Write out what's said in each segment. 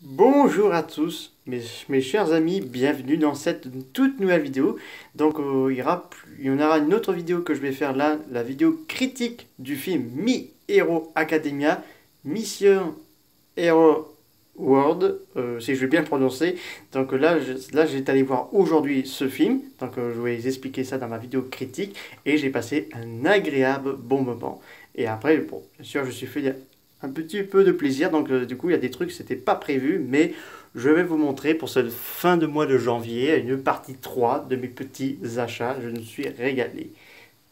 Bonjour à tous, mes chers amis, bienvenue dans cette toute nouvelle vidéo. Donc il y en aura une autre vidéo que je vais faire là, la vidéo critique du film My Hero Academia, Mission Hero World, si je vais bien le prononcer. Donc là j'ai allé voir aujourd'hui ce film, donc je vais vous expliquer ça dans ma vidéo critique, et j'ai passé un agréable bon moment. Et après, bon, bien sûr, je suis fait un petit peu de plaisir. Donc du coup, il y a des trucs, c'était pas prévu, mais je vais vous montrer pour cette fin de mois de janvier une partie 3 de mes petits achats. Je me suis régalé.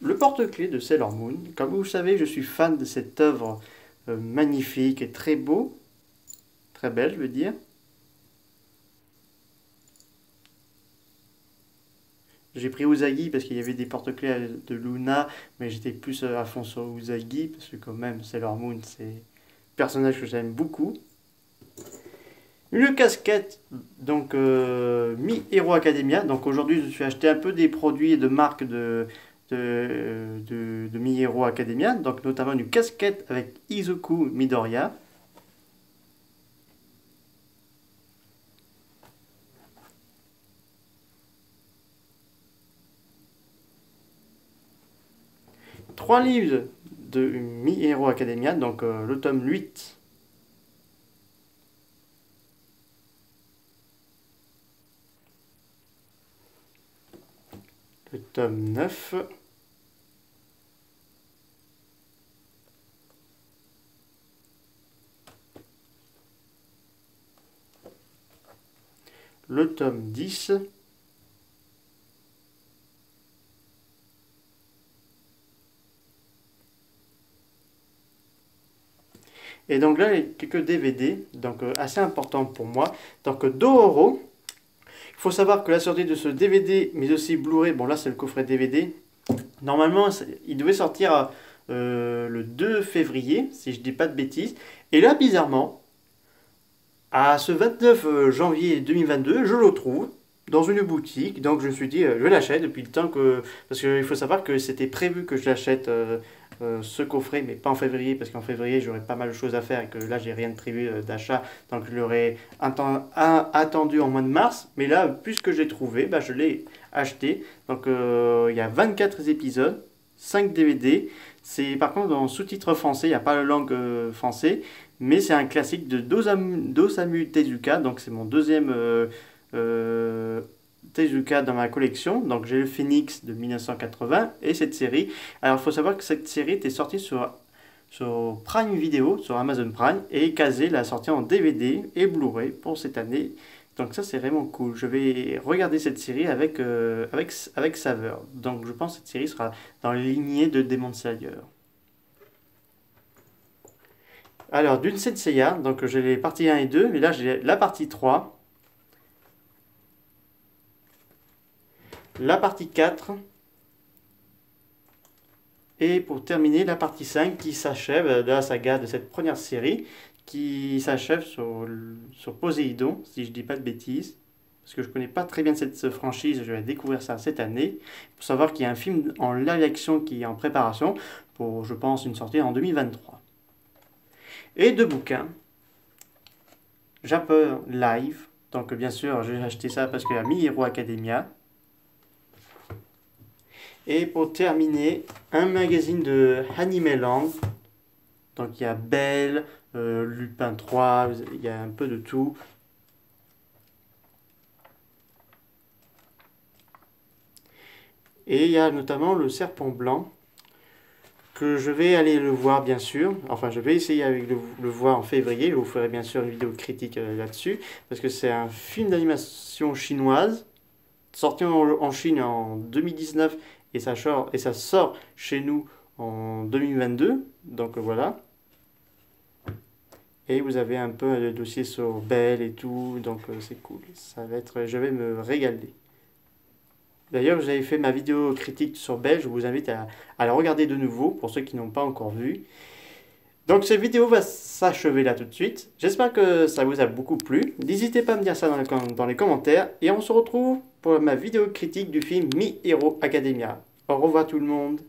Le porte-clés de Sailor Moon. Comme vous savez, je suis fan de cette œuvre magnifique et très beau, très belle, je veux dire. J'ai pris Usagi parce qu'il y avait des porte-clés de Luna, mais j'étais plus à fond sur Usagi parce que quand même Sailor Moon, c'est un personnage que j'aime beaucoup. Une casquette, donc Mi Hero Academia. Donc aujourd'hui, je suis acheté un peu des produits de marque de Mi Hero Academia. Donc notamment une casquette avec Izuku Midoriya. Trois livres de Mi Hero Academia. Donc le tome 8. Le tome 9. Le tome 10. Et donc là, il y a quelques DVD, donc assez importants pour moi. Donc Dororo. Il faut savoir que la sortie de ce DVD, mais aussi Blu-ray, bon là c'est le coffret DVD, normalement il devait sortir le 2 février, si je dis pas de bêtises. Et là, bizarrement, à ce 29 janvier 2022, je le trouve dans une boutique. Donc je me suis dit, je l'achète depuis le temps que... Parce qu'il faut savoir que c'était prévu que je l'achète ce coffret, mais pas en février, parce qu'en février j'aurais pas mal de choses à faire et que là j'ai rien de prévu d'achat. Donc je l'aurais attendu en mois de mars. Mais là, puisque j'ai trouvé, bah, je l'ai acheté. Donc il y a 24 épisodes, 5 DVD. C'est par contre en sous-titre français, il n'y a pas la langue français. Mais c'est un classique de d'Osamu Tezuka, donc c'est mon deuxième Tezuka dans ma collection. Donc j'ai le Phoenix de 1980 et cette série. Alors il faut savoir que cette série était sortie sur Prime Video, sur Amazon Prime, et Kazé l'a sortie en DVD et Blu-ray pour cette année. Donc ça c'est vraiment cool. Je vais regarder cette série avec saveur. Donc je pense que cette série sera dans les lignées de Demon Slayer. Alors, d'une Senseiya, donc j'ai les parties 1 et 2, mais là j'ai la partie 3, la partie 4, et pour terminer la partie 5 qui s'achève de la saga de cette première série, qui s'achève sur Poséidon, si je dis pas de bêtises, parce que je connais pas très bien cette franchise, je vais découvrir ça cette année. Il faut savoir qu'il y a un film en live action qui est en préparation pour, je pense, une sortie en 2023. Et deux bouquins. Japper Live. Donc bien sûr, j'ai acheté ça parce qu'il y a My Hero Academia. Et pour terminer, un magazine de Animeland. Donc il y a Belle, Lupin 3, il y a un peu de tout. Et il y a notamment le Serpent Blanc, que je vais aller le voir bien sûr. Enfin, je vais essayer avec le voir en février. Je vous ferai bien sûr une vidéo critique là-dessus. Parce que c'est un film d'animation chinoise, sorti en Chine en 2019 et ça sort chez nous en 2022. Donc voilà. Et vous avez un peu le dossier sur Belle et tout. Donc c'est cool. Ça va être, je vais me régaler. D'ailleurs, j'avais fait ma vidéo critique sur Belle. Je vous invite à la regarder de nouveau pour ceux qui n'ont pas encore vu. Donc cette vidéo va s'achever là tout de suite. J'espère que ça vous a beaucoup plu. N'hésitez pas à me dire ça dans les commentaires. Et on se retrouve pour ma vidéo critique du film My Hero Academia. Au revoir tout le monde.